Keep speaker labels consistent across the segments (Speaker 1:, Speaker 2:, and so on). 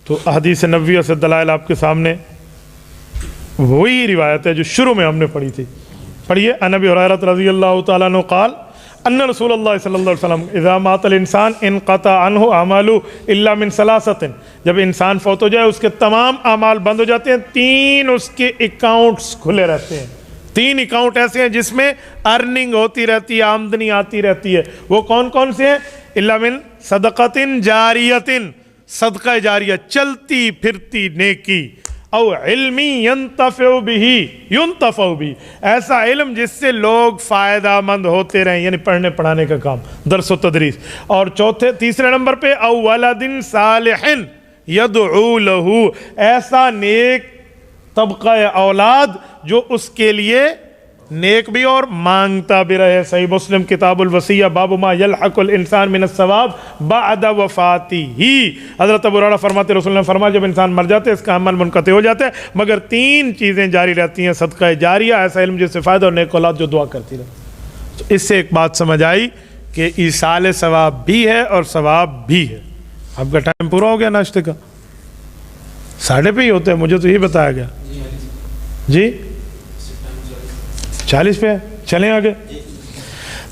Speaker 1: تو احادیث نبویہ سے دلائل آپ کے سامنے وہی روایت ہے جو شروع میں ہم نے پڑھی تھی. پڑھیے. عن ابی ہریرہ رضی اللہ تعالیٰ عنہ قال ان رسول اللہ صلی اللہ علیہ وسلم اذا مات الانسان انقطع عنہ اعمالہ الا من ثلاثۃ، جب انسان فوت ہو جائے اس کے تمام اعمال بند ہو جاتے ہیں، 3 اس کے اکاؤنٹس کھلے رہتے ہیں. 3 اکاؤنٹ ایسے ہیں جس میں ارننگ ہوتی رہتی ہے، آمدنی آتی رہتی ہے. وہ کون کون سے ہیں؟ الا من صدقۃ جاریۃ، صدقہ جاریہ، چلتی پھرتی نیکی، او علمی ینتفع بھی، ایسا علم جس سے لوگ فائدہ مند ہوتے رہیں، یعنی پڑھنے پڑھانے کا کام، درس و تدریس. اور تیسرے نمبر پہ او ولد صالح یدعو لہ، ایسا نیک طبقہ اولاد جو اس کے لیے نیک بھی اور مانگتا بھی رہے. صحیح مسلم کتاب الوصیہ باب ما یلحق الانسان من الثواب بعد وفاتہ. حضرت ابو ہریرہ فرماتے رسول اللہ نے فرمایا جب انسان مر جاتے ہے اس کا عمل منقطع ہو جاتا ہے مگر 3 چیزیں جاری رہتی ہیں: صدقہ جاریہ، ایسا علم جس سے فائدہ، اور نیک اولاد جو دعا کرتی رہے. تو اس سے ایک بات سمجھ آئی کہ ایصال ثواب بھی ہے اور ثواب بھی ہے. آپ کا ٹائم پورا ہو گیا ناشتے کا؟ 12:30 ہی ہوتے ہیں، مجھے تو یہ بتایا گیا. جی 40 پہ چلیں آگے.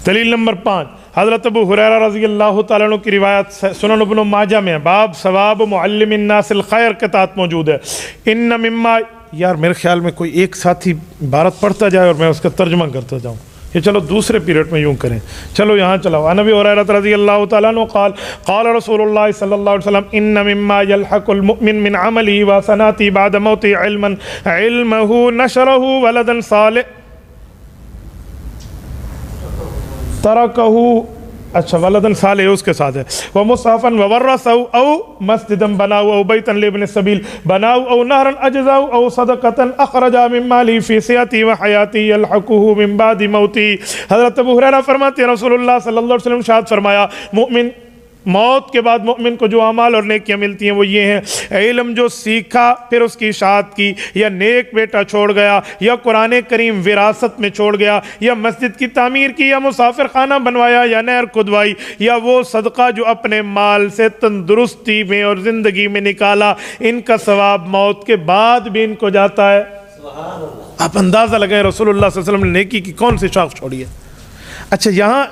Speaker 1: دلیل نمبر 5 حضرت ابو ہریرہ رضی اللہ تعالیٰ عنہ کی روایت سنن ابن ماجہ میں ہے، باب ثواب معلم الناس الخیر کے تحت موجود ہے. ان مما، یار میرے خیال میں کوئی ایک ساتھی عبارت پڑھتا جائے اور میں اس کا ترجمہ کرتا جاؤں. یہ چلو دوسرے پیریڈ میں یوں کریں. چلو یہاں چلاؤ. عن ابی ہریرہ رضی اللہ تعالیٰ عنہ قال قال رسول اللہ صلی اللہ علیہ وسلم ان مما يلحق المؤمن من عمله وحسناته بعد موته علمه نشره ولدا صالح ترکہ، اچھا ولدن صالح اس کے ساتھ ہے، ومصحفا وورثہ او مسجدا بناؤ او بیتا لابن السبیل بناؤ او نہرا اجزاؤ او صدقتا اخرجا من مالی فی صحتی و حیاتی یلحقہ من بعد موتی. حضرت ابو ہریرہ فرماتے ہیں رسول اللہ صلی اللہ علیہ وسلم ارشاد فرمایا مومن موت کے بعد مومن کو جو اعمال اور نیکیاں ملتی ہیں وہ یہ ہیں: علم جو سیکھا پھر اس کی اشاعت کی، یا نیک بیٹا چھوڑ گیا، یا قرآن کریم وراثت میں چھوڑ گیا، یا مسجد کی تعمیر کی، یا مسافر خانہ بنوایا، یا نہر کھدوائی، یا وہ صدقہ جو اپنے مال سے تندرستی میں اور زندگی میں نکالا. ان کا ثواب موت کے بعد بھی ان کو جاتا ہے. آپ اندازہ لگائیں رسول اللہ صلی اللہ علیہ وسلم نے نیکی کی کون سی شاخ چھوڑی ہے. اچھا یہاں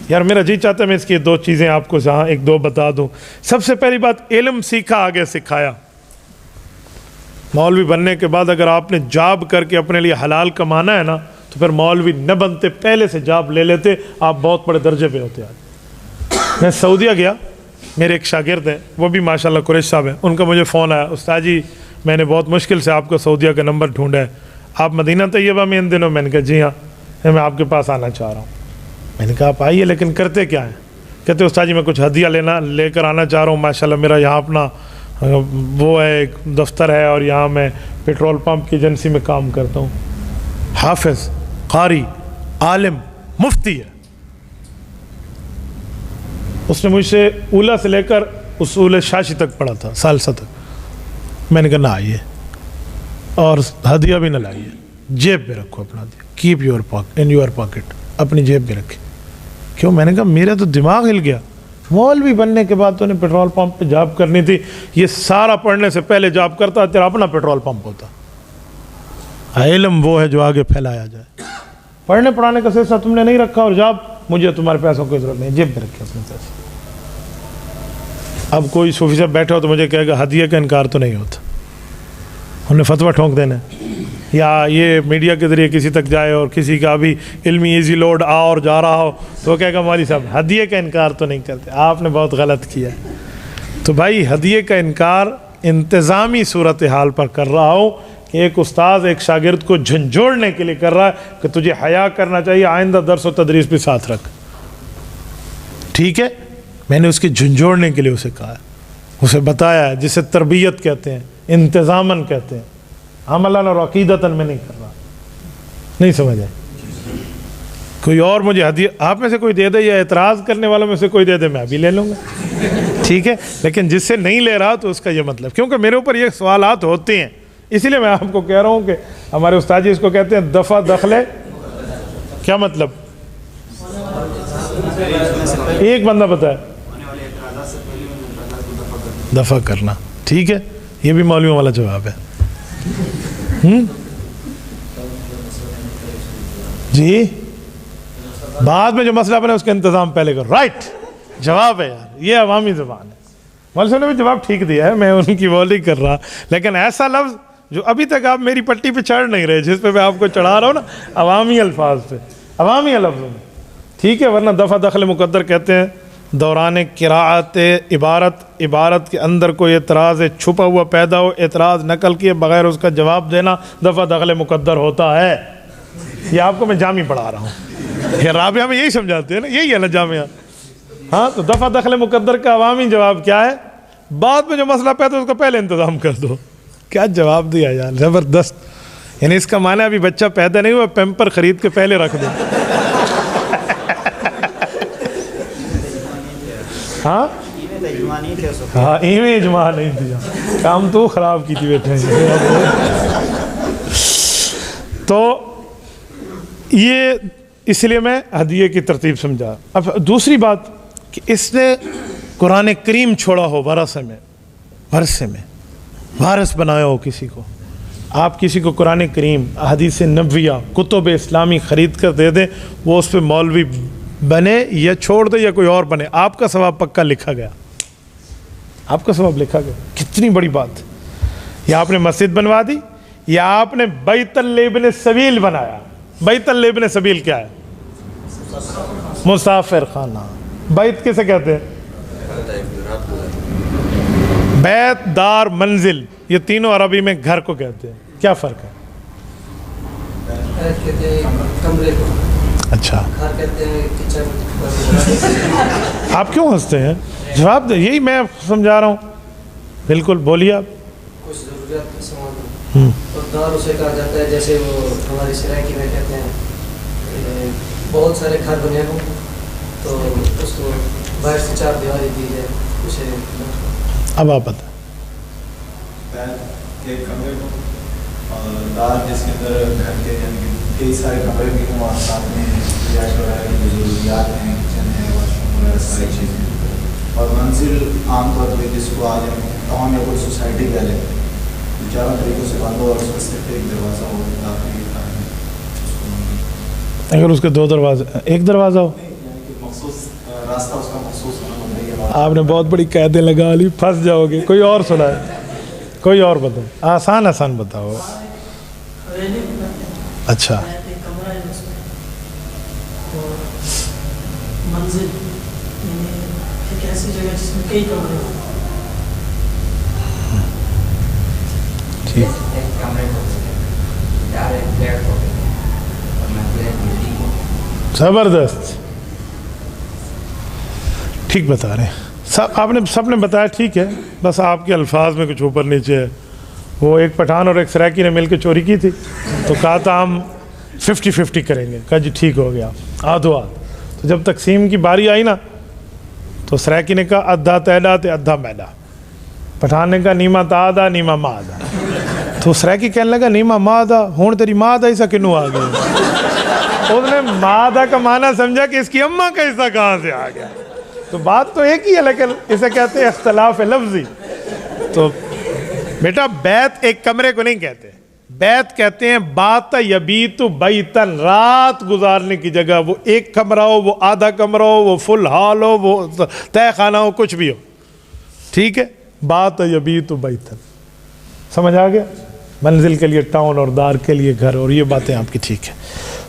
Speaker 1: یار میرا جی چاہتا ہے میں اس کی 2 چیزیں آپ کو جہاں 1-2 بتا دوں. سب سے پہلی بات، علم سیکھا آگے سکھایا. مولوی بننے کے بعد اگر آپ نے جاب کر کے اپنے لیے حلال کمانا ہے نا تو پھر مولوی نہ بنتے، پہلے سے جاب لے لیتے، آپ بہت بڑے درجے پہ ہوتے. آج میں سعودیہ گیا، میرے ایک شاگرد ہیں، وہ بھی ماشاءاللہ قریش صاحب ہیں، ان کا مجھے فون آیا، استاد جی میں نے بہت مشکل سے آپ کو سعودیہ کا نمبر ڈھونڈا ہے، آپ مدینہ طیبہ میں ان دنوں؟ میں نے کہا جی ہاں، میں آپ کے پاس آنا چاہ رہا ہوں. میں نے کہا آپ آئیے، لیکن کرتے کیا ہیں؟ کہتے استاد جی میں کچھ ہدیہ لے کر آنا چاہ رہا ہوں. ماشاءاللہ میرا یہاں اپنا وہ ہے، ایک دفتر ہے، اور یہاں میں پیٹرول پمپ کی ایجنسی میں کام کرتا ہوں. حافظ، قاری، عالم، مفتی ہے. اس نے مجھ سے اولا سے لے کر اصول شاشی تک پڑھا تھا، ثالثہ تک. میں نے کہا نہ آئیے اور ہدیہ بھی نہ لائیے، جیب میں رکھو اپنا ہدیہ. کیپ یور پاکٹ، اپنی جیب میں رکھے. کیوں؟ میں نے کہا میرا تو دماغ ہل گیا. مولوی بننے کے بعد تو نے پیٹرول پمپ پہ جاب کرنی تھی، یہ سارا پڑھنے سے پہلے جاب کرتا، تیرا اپنا پیٹرول پمپ ہوتا. علم وہ ہے جو آگے پھیلایا جائے. پڑھنے پڑھانے کا سلسلہ تم نے نہیں رکھا، اور جاب مجھے تمہارے پیسوں کی ضرورت نہیں، جیب میں رکھے اپنے پیسے. اب کوئی صوفی صاحب بیٹھا ہو تو مجھے کہے گا ہدیہ کا انکار تو نہیں ہوتا، انہوں نے فتویٰ ٹھونک دینا. یا یہ میڈیا کے ذریعے کسی تک جائے اور کسی کا بھی علمی ایزی لوڈ آ اور جا رہا ہو تو وہ کہے گا مولوی صاحب ہدیے کا انکار تو نہیں کرتے، آپ نے بہت غلط کیا. تو بھائی ہدیے کا انکار انتظامی صورتحال پر کر رہا ہوں کہ ایک استاذ ایک شاگرد کو جھنجھوڑنے کے لیے کر رہا ہے کہ تجھے حیا کرنا چاہیے، آئندہ درس و تدریس بھی ساتھ رکھ. ٹھیک ہے، میں نے اس کی جھنجھوڑنے کے لیے اسے کہا ہے، اسے بتایا ہے، جسے تربیت کہتے ہیں، انتظاماً کہتے ہیں، عملاً اور عقیدتاً میں نہیں کر رہا. نہیں سمجھ آئے؟ کوئی اور مجھے ہدیہ آپ میں سے کوئی دے دے، یا اعتراض کرنے والوں میں سے کوئی دے دے، میں ابھی لے لوں گا. ٹھیک ہے، لیکن جس سے نہیں لے رہا تو اس کا یہ مطلب، کیونکہ میرے اوپر یہ سوالات ہوتے ہیں، اسی لیے میں آپ کو کہہ رہا ہوں کہ ہمارے استاد جی اس کو کہتے ہیں دفع دخلے. کیا مطلب؟ ایک بندہ بتائے. دفع کرنا. ٹھیک ہے, یہ بھی مولویوں والا جواب ہے. جی بعد میں جو مسئلہ بنے اس کا انتظام پہلے کرو. رائٹ جواب ہے یار, یہ عوامی زبان ہے. مولوی صاحب نے بھی جواب ٹھیک دیا ہے, میں ان کی وہ نہیں کر رہا, لیکن ایسا لفظ جو ابھی تک آپ میری پٹی پہ چڑھ نہیں رہے, جس پہ میں آپ کو چڑھا رہا ہوں نا, عوامی الفاظ پہ, عوامی لفظوں میں. ٹھیک ہے, ورنہ دفع دخل مقدر کہتے ہیں دوران قراءت عبارت کے اندر کوئی اعتراض چھپا ہوا پیدا ہو, اعتراض نقل کیے بغیر اس کا جواب دینا دفع دخل مقدر ہوتا ہے. یہ آپ کو میں جامع پڑھا رہا ہوں, یہ رابعہ میں یہی سمجھاتے ہیں نا, یہی ہے نا جامعہ. ہاں تو دفع دخل مقدر کا عوامی جواب کیا ہے؟ بعد میں جو مسئلہ پیدا ہے اس کا پہلے انتظام کر دو. کیا جواب دیا یار, زبردست. یعنی اس کا معنی ابھی بچہ پیدا نہیں ہوا, پیمپر خرید کے پہلے رکھ دو. ہاں ہاں ایویں اجماع نہیں دیا, کام تو خراب کی تھی بیٹھے. تو یہ اس لیے میں ہدیے کی ترتیب سمجھا. اب دوسری بات کہ اس نے قرآن کریم چھوڑا ہو ورثے میں وارث بنایا ہو کسی کو, آپ کسی کو قرآن کریم احادیث نبویہ کتب اسلامی خرید کر دے دیں, وہ اس پہ مولوی بنے یا چھوڑ دے یا کوئی اور بنے, آپ کا ثواب پکا لکھا گیا, آپ کا ثواب لکھا گیا. کتنی بڑی بات. یا آپ نے مسجد بنوا دی, یا آپ نے بیت الابن سبیل بنایا. بیت الابن سبیل کیا ہے؟ مسافر خانہ. بیت کسے کہتے ہیں؟ بیت, دار, منزل, یہ تینوں عربی میں گھر کو کہتے ہیں. کیا فرق ہے؟ اچھا آپ کیوں ہنستے ہیں؟ جواب دیں, یہی میں سمجھا رہا ہوں. بالکل بولیے آپ.
Speaker 2: کچھ ضروریات کا سامان اور دار اسے کہا جاتا ہے, جیسے وہ ہماری سرائکی میں کہتے ہیں بہت سارے گھر بنے ہوں تو اس کو باہر سے چار دیواری دی جائے, اسے.
Speaker 1: اب آپ بتائیں.
Speaker 3: ایک کمرے کو اور دار جس کے اندر گھر کے یعنی کئی سارے کمرے بھی ہوں, اور ساتھ میں رہائش وغیرہ کی ضروریات ہیں, کچن ہے, واش روم وغیرہ ساری چیزیں. اور منزل عام طور پہ جس کو آج ہم ٹاؤن یا کوئی سوسائٹی کہہ لیں, چاروں طریقوں سے بند ہو اور اس کا صرف ایک دروازہ ہو داخلی کا.
Speaker 1: اگر اس کے دو دروازے, ایک دروازہ ہو,
Speaker 3: یعنی کہ مخصوص راستہ اس کا مخصوص ہونا ہوتا ہے.
Speaker 1: آپ نے بہت بڑی قیدیں لگا لی, پھنس جاؤ گے. کوئی اور سنائے, کوئی اور بتاؤ, آسان بتاؤ. اچھا
Speaker 2: منزل ایک ایسی جگہ جس میں کئی کمرے ہوں.
Speaker 1: ٹھیک, زبردست, ٹھیک بتا رہے ہیں. آپ نے سب نے بتایا ٹھیک ہے, بس آپ کے الفاظ میں کچھ اوپر نیچے ہے. وہ ایک پٹھان اور ایک سرائکی نے مل کے چوری کی تھی, تو کہا تھا ہم 50-50 کریں گے. کہا جی ٹھیک ہو گیا, آدھو آدھ. تو جب تقسیم کی باری آئی نا, تو سرائکی نے کہا ادھا تیڈا تے ادھا میڈا. پٹھان نے کہا نیما تا آدھا نیما ماں آدھا. تو سرائکی کہنے لگا نیما ماں آدھا, ہون تیری ماں آدھا حصہ کنوں آ گیا. اس نے ماں آدھا کا معنی سمجھا کہ اس کی اماں کا حصہ کہاں سے آ گیا. تو بات تو ایک ہی ہے, لیکن اسے کہتے ہیں اختلاف لفظی. تو بیٹا بیت ایک کمرے کو نہیں کہتے, بیت کہتے ہیں بات یبیت بیتن, رات گزارنے کی جگہ. وہ ایک کمرہ ہو, وہ آدھا کمرہ ہو, وہ فل ہال ہو, وہ تہ خانہ ہو, کچھ بھی ہو. ٹھیک ہے, بات یبیت بیتن. سمجھ آ گیا؟ منزل کے لیے ٹاؤن اور دار کے لیے گھر, اور یہ باتیں آپ کی ٹھیک ہے.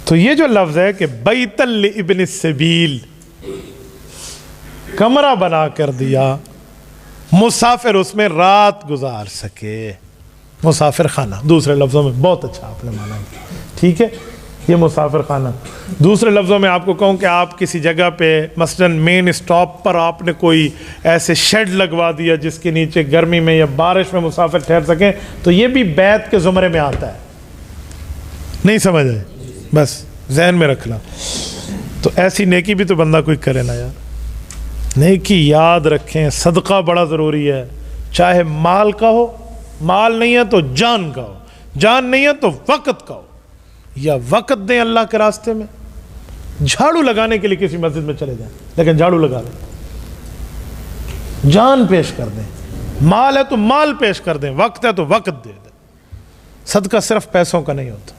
Speaker 1: تو یہ جو لفظ ہے کہ بیت لابن السبیل, کمرہ بنا کر دیا, مسافر اس میں رات گزار سکے. مسافر خانہ دوسرے لفظوں میں, بہت اچھا آپ نے مانا. ٹھیک ہے, یہ مسافر خانہ. دوسرے لفظوں میں آپ کو کہوں کہ آپ کسی جگہ پہ مثلاً مین اسٹاپ پر آپ نے کوئی ایسے شیڈ لگوا دیا جس کے نیچے گرمی میں یا بارش میں مسافر ٹھہر سکیں, تو یہ بھی بیت کے زمرے میں آتا ہے. نہیں سمجھ آئے؟ بس ذہن میں رکھنا. تو ایسی نیکی بھی تو بندہ کوئی کرے نا یار. نیکی یاد رکھیں, صدقہ بڑا ضروری ہے, چاہے مال کا ہو, مال نہیں ہے تو جان کا ہو, جان نہیں ہے تو وقت کا ہو. یا وقت دیں اللہ کے راستے میں, جھاڑو لگانے کے لیے کسی مسجد میں چلے جائیں, لیکن جھاڑو لگا لیں, جان پیش کر دیں. مال ہے تو مال پیش کر دیں, وقت ہے تو وقت دے دیں. صدقہ صرف پیسوں کا نہیں ہوتا.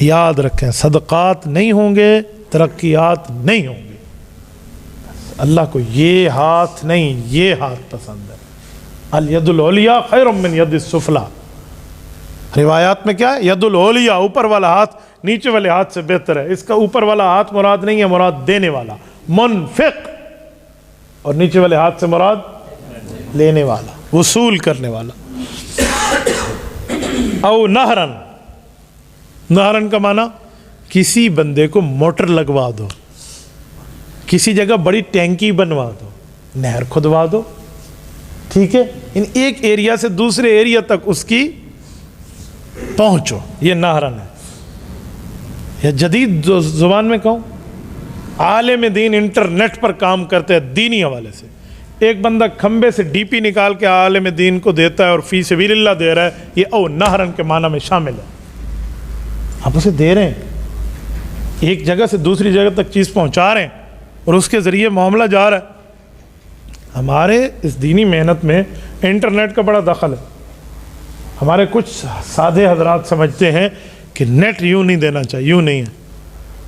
Speaker 1: یاد رکھیں, صدقات نہیں ہوں گے ترقیات نہیں ہوں گے. اللہ کو یہ ہاتھ نہیں, یہ ہاتھ پسند ہے. الید العلیٰ خیر من ید السفلیٰ. روایات میں کیا ہے؟ ید العلیٰ, اوپر والا ہاتھ نیچے والے ہاتھ سے بہتر ہے. اس کا اوپر والا ہاتھ مراد نہیں ہے, مراد دینے والا منفق, اور نیچے والے ہاتھ سے مراد لینے والا, وصول کرنے والا. او نہرن, نہرن کا معنی کسی بندے کو موٹر لگوا دو, کسی جگہ بڑی ٹینکی بنوا دو, نہر کھدوا دو, ٹھیک ہے, ان ایک ایریا سے دوسرے ایریا تک اس کی پہنچو, یہ نہرن ہے. یا جدید زبان میں کہوں, عالم دین انٹرنیٹ پر کام کرتے ہیں دینی حوالے سے. ایک بندہ کھمبے سے ڈی پی نکال کے عالم دین کو دیتا ہے اور فی سبیل اللہ دے رہا ہے, یہ او نہرن کے معنی میں شامل ہے. آپ اسے دے رہے ہیں, ایک جگہ سے دوسری جگہ تک چیز پہنچا رہے ہیں, اور اس کے ذریعے معاملہ جا رہا ہے. ہمارے اس دینی محنت میں انٹرنیٹ کا بڑا دخل ہے. ہمارے کچھ سادے حضرات سمجھتے ہیں کہ نیٹ یوں نہیں دینا چاہیے, یوں نہیں ہے.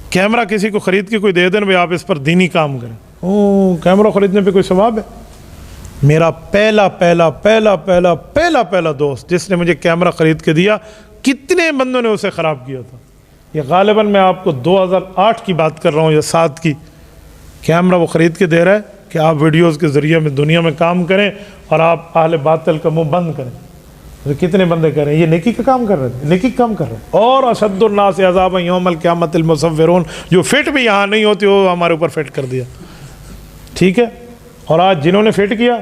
Speaker 1: کیمرہ کسی کو خرید کے کوئی دے دیں بھائی آپ اس پر دینی کام کریں, کیمرہ خریدنے پہ کوئی ثواب ہے؟ میرا پہلا دوست جس نے مجھے کیمرہ خرید کے دیا, کتنے بندوں نے اسے خراب کیا تھا. یہ غالباً میں آپ کو 2008 کی بات کر رہا ہوں یا 7 کی. کیمرہ وہ خرید کے دے رہا ہے کہ آپ ویڈیوز کے ذریعے میں دنیا میں کام کریں اور آپ اہل باطل کا منہ بند کریں. کتنے بندے کر رہے ہیں یہ نیکی کا کام کر رہے تھے, نیکی کا کام کر رہے ہیں. اور اشد الناس عذابا یوم القیامت المصورون, جو فٹ بھی یہاں نہیں ہوتی وہ ہمارے اوپر فٹ کر دیا, ٹھیک ہے. اور آج جنہوں نے فٹ کیا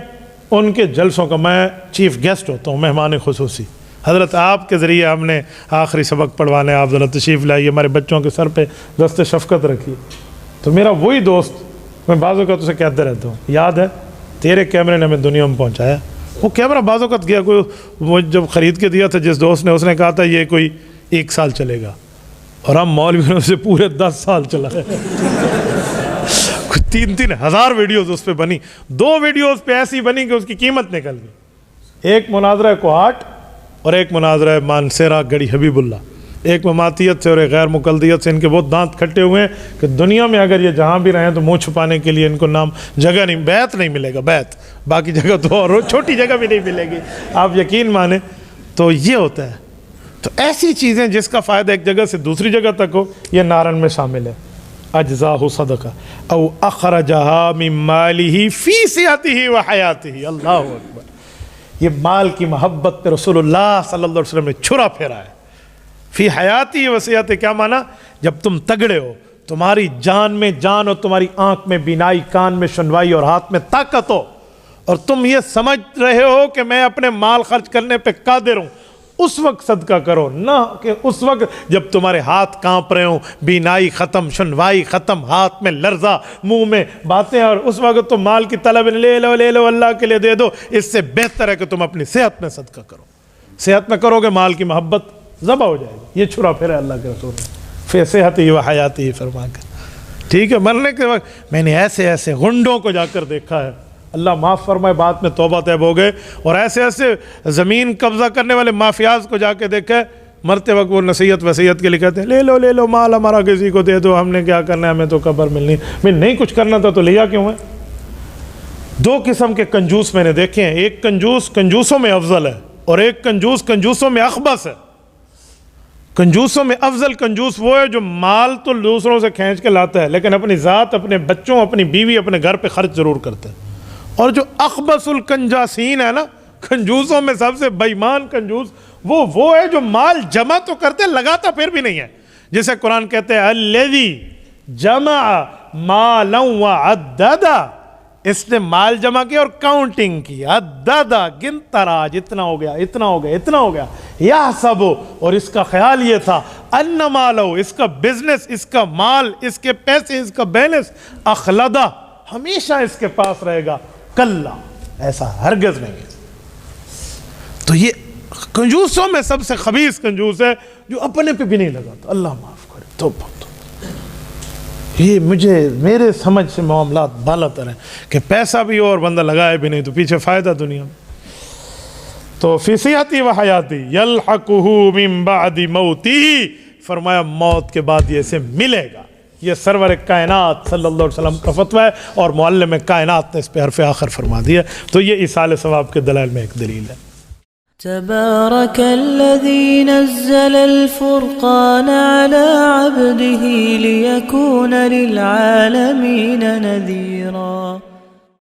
Speaker 1: ان کے جلسوں کا میں چیف گیسٹ ہوتا ہوں, مہمان خصوصی. حضرت آپ کے ذریعے ہم نے آخری سبق پڑھوانے, آپ ذرا تشریف لائیے, ہمارے بچوں کے سر پہ دست شفقت رکھیے. تو میرا وہی دوست, میں بعض اوقات اسے کہتا رہتا ہوں, یاد ہے تیرے کیمرے نے ہمیں دنیا میں پہنچایا. وہ کیمرہ بعض اوقات گیا, کوئی وہ جب خرید کے دیا تھا جس دوست نے, اس نے کہا تھا یہ کوئی 1 سال چلے گا, اور ہم مولویوں سے پورے 10 سال چلا ہے. 3-3 ہزار ویڈیوز اس پہ بنی. 2 ویڈیوز پہ ایسی بنی کہ اس کی قیمت نکل گئی. ایک مناظرہ کوہاٹ اور ایک مناظرہ مانسیرا گڑی حبیب اللہ. ایک مماتیت سے اور ایک غیر مقلدیت سے. ان کے بہت دانت کھٹے ہوئے ہیں کہ دنیا میں اگر یہ جہاں بھی رہیں تو منہ چھپانے کے لیے ان کو نام جگہ نہیں, بیت نہیں ملے گا, بیت, باقی جگہ تو اور چھوٹی جگہ بھی نہیں ملے گی, آپ یقین مانیں. تو یہ ہوتا ہے. تو ایسی چیزیں جس کا فائدہ ایک جگہ سے دوسری جگہ تک ہو, یہ نارن میں شامل ہے. اجزاہ صدقہ او اخرجہا من مالہ فی صحتہ و حیاتہ. اللہ اکبر. یہ مال کی محبت پہ رسول اللہ صلی اللہ علیہ وسلم نے چھرا پھیرا ہے. فی حیاتی و صحت, کیا معنی؟ جب تم تگڑے ہو, تمہاری جان میں جان ہو, تمہاری آنکھ میں بینائی, کان میں سنوائی اور ہاتھ میں طاقت ہو, اور تم یہ سمجھ رہے ہو کہ میں اپنے مال خرچ کرنے پہ قادر ہوں, اس وقت صدقہ کرو, نہ کہ اس وقت جب تمہارے ہاتھ کانپ رہے ہوں, بینائی ختم, سنوائی ختم, ہاتھ میں لرزہ, منہ میں باتیں, اور اس وقت تم مال کی طلب لے لو اللہ کے لیے دے دو. اس سے بہتر ہے کہ تم اپنی صحت میں صدقہ کرو. صحت میں کرو گے مال کی محبت ذبح ہو جائے گی. یہ چھرا پھیرا اللہ کے رسول نے فی صحتہ و حیاتہ فرما کر, ٹھیک ہے. مرنے کے وقت میں نے ایسے غنڈوں کو جا کر دیکھا ہے, اللہ معاف فرمائے, بات میں توبہ طیب ہو گئے, اور ایسے زمین قبضہ کرنے والے مافیاز کو جا کے دیکھا ہے, مرتے وقت وہ نصیحت وصیت کے لیے کہتے ہیں لے لو مال ہمارا کسی کو دے دو, ہم نے کیا کرنا ہے, ہمیں تو قبر ملنی, میں نہیں کچھ کرنا تھا تو لیا کیوں ہے. 2 قسم کے کنجوس میں نے دیکھے ہیں. ایک کنجوس کنجوسوں میں افضل ہے, اور ایک کنجوس کنجوسوں میں اخبث ہے. کنجوسوں میں افضل کنجوس وہ ہے جو مال تو دوسروں سے کھینچ کے لاتا ہے, لیکن اپنی ذات, اپنے بچوں, اپنی بیوی, اپنے گھر پہ خرچ ضرور کرتا ہے. اور جو اخبث الکنجاسین ہے نا, کنجوسوں میں سب سے بے ایمان کنجوس وہ ہے جو مال جمع تو کرتے, لگاتا پھر بھی نہیں ہے. جسے قرآن کہتے ہیں الذی جمع مالا وعددا, اس نے مال جمع کیا اور کاؤنٹنگ کی, عددا, گنتا رہا, اتنا ہو گیا, اتنا ہو گیا, اتنا ہو گیا. یحسب, اور اس کا خیال یہ تھا, ان مالہ, اس کا بزنس, اس کا مال, اس کے پیسے, اس کا بیلنس, اخلدا, ہمیشہ اس کے پاس رہے گا. کلا, ایسا ہرگز نہیں ہے. تو یہ کنجوسوں میں سب سے خبیث کنجوس ہے جو اپنے پہ بھی نہیں لگاتا. اللہ معاف کرے. تو یہ میرے سمجھ سے معاملات بالا تر ہیں کہ پیسہ بھی ہو اور بندہ لگائے بھی نہیں, تو پیچھے فائدہ دنیا میں. تو فی صحتی و حیاتی یلحقہ من بعد موتی، فرمایا موت کے بعد یہ اسے ملے گا. یہ سرور کائنات صلی اللہ علیہ وسلم کا فتویٰ ہے اور معلم کائنات نے اس پہ حرف آخر فرما دیا. تو یہ ایصال ثواب کے دلائل میں ایک دلیل ہے.
Speaker 4: تبارك الذي نزل الفرقان على عبده ليكون للعالمين نذيرا.